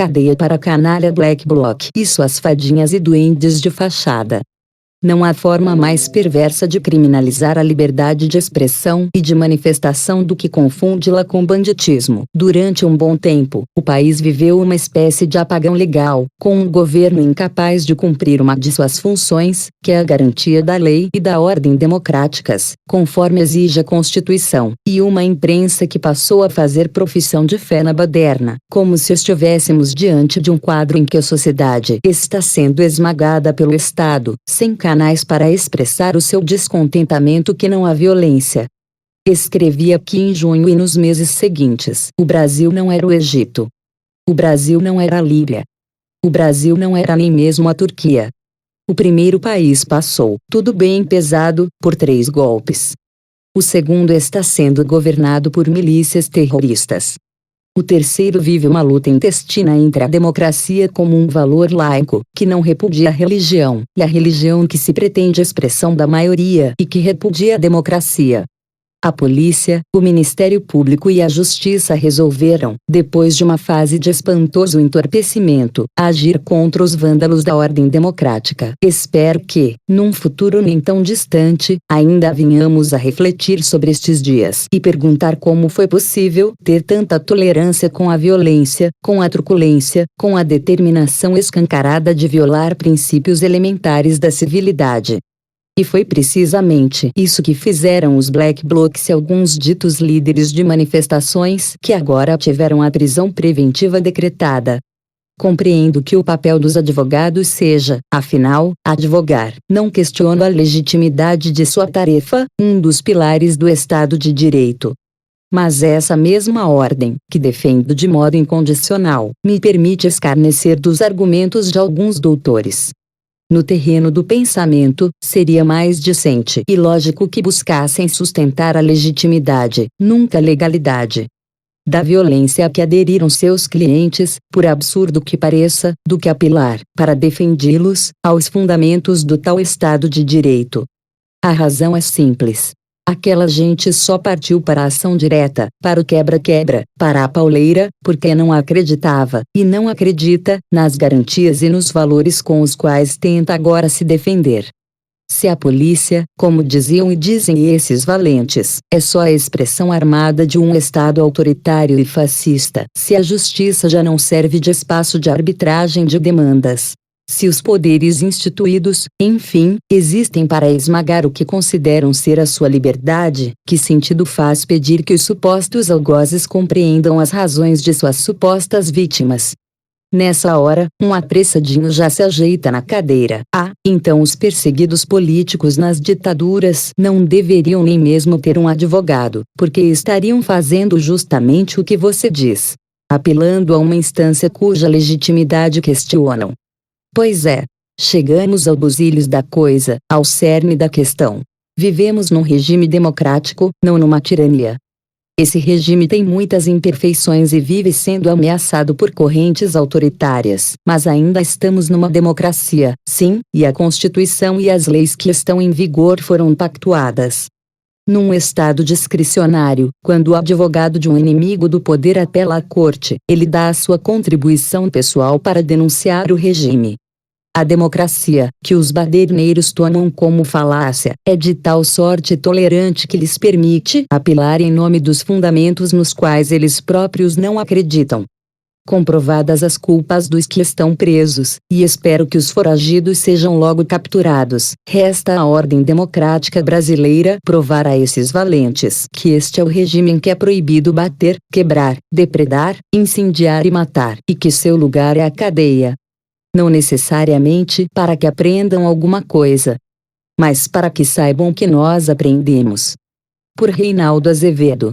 cadeia para a canalha Black Bloc e suas fadinhas e duendes de fachada. Não há forma mais perversa de criminalizar a liberdade de expressão e de manifestação do que confundi-la com banditismo. Durante um bom tempo, o país viveu uma espécie de apagão legal, com um governo incapaz de cumprir uma de suas funções, que é a garantia da lei e da ordem democráticas, conforme exige a Constituição, e uma imprensa que passou a fazer profissão de fé na baderna, como se estivéssemos diante de um quadro em que a sociedade está sendo esmagada pelo Estado, sem canais para expressar o seu descontentamento que não há violência. Escrevi aqui em junho e nos meses seguintes: o Brasil não era o Egito. O Brasil não era a Líbia. O Brasil não era nem mesmo a Turquia. O primeiro país passou, tudo bem pesado, por 3 golpes. O segundo está sendo governado por milícias terroristas. O terceiro vive uma luta intestina entre a democracia como um valor laico, que não repudia a religião, e a religião que se pretende expressão da maioria e que repudia a democracia. A polícia, o Ministério Público e a Justiça resolveram, depois de uma fase de espantoso entorpecimento, agir contra os vândalos da ordem democrática. Espero que, num futuro nem tão distante, ainda venhamos a refletir sobre estes dias e perguntar como foi possível ter tanta tolerância com a violência, com a truculência, com a determinação escancarada de violar princípios elementares da civilidade. E foi precisamente isso que fizeram os Black Blocs e alguns ditos líderes de manifestações que agora tiveram a prisão preventiva decretada. Compreendo que o papel dos advogados seja, afinal, advogar. Não questiono a legitimidade de sua tarefa, um dos pilares do Estado de Direito. Mas essa mesma ordem, que defendo de modo incondicional, me permite escarnecer dos argumentos de alguns doutores. No terreno do pensamento, seria mais decente e lógico que buscassem sustentar a legitimidade, nunca a legalidade, da violência a que aderiram seus clientes, por absurdo que pareça, do que apelar, para defendê-los, aos fundamentos do tal Estado de Direito. A razão é simples. Aquela gente só partiu para a ação direta, para o quebra-quebra, para a pauleira, porque não acreditava, e não acredita, nas garantias e nos valores com os quais tenta agora se defender. Se a polícia, como diziam e dizem esses valentes, é só a expressão armada de um Estado autoritário e fascista, se a justiça já não serve de espaço de arbitragem de demandas, se os poderes instituídos, enfim, existem para esmagar o que consideram ser a sua liberdade, que sentido faz pedir que os supostos algozes compreendam as razões de suas supostas vítimas? Nessa hora, um apressadinho já se ajeita na cadeira. Então os perseguidos políticos nas ditaduras não deveriam nem mesmo ter um advogado, porque estariam fazendo justamente o que você diz, apelando a uma instância cuja legitimidade questionam. Pois é, chegamos ao busilhos da coisa, ao cerne da questão. Vivemos num regime democrático, não numa tirania. Esse regime tem muitas imperfeições e vive sendo ameaçado por correntes autoritárias, mas ainda estamos numa democracia, sim, e a Constituição e as leis que estão em vigor foram pactuadas. Num Estado discricionário, quando o advogado de um inimigo do poder apela à corte, ele dá a sua contribuição pessoal para denunciar o regime. A democracia, que os baderneiros tomam como falácia, é de tal sorte tolerante que lhes permite apelar em nome dos fundamentos nos quais eles próprios não acreditam. Comprovadas as culpas dos que estão presos, e espero que os foragidos sejam logo capturados, resta à ordem democrática brasileira provar a esses valentes que este é o regime em que é proibido bater, quebrar, depredar, incendiar e matar, e que seu lugar é a cadeia. Não necessariamente para que aprendam alguma coisa, mas para que saibam que nós aprendemos. Por Reinaldo Azevedo.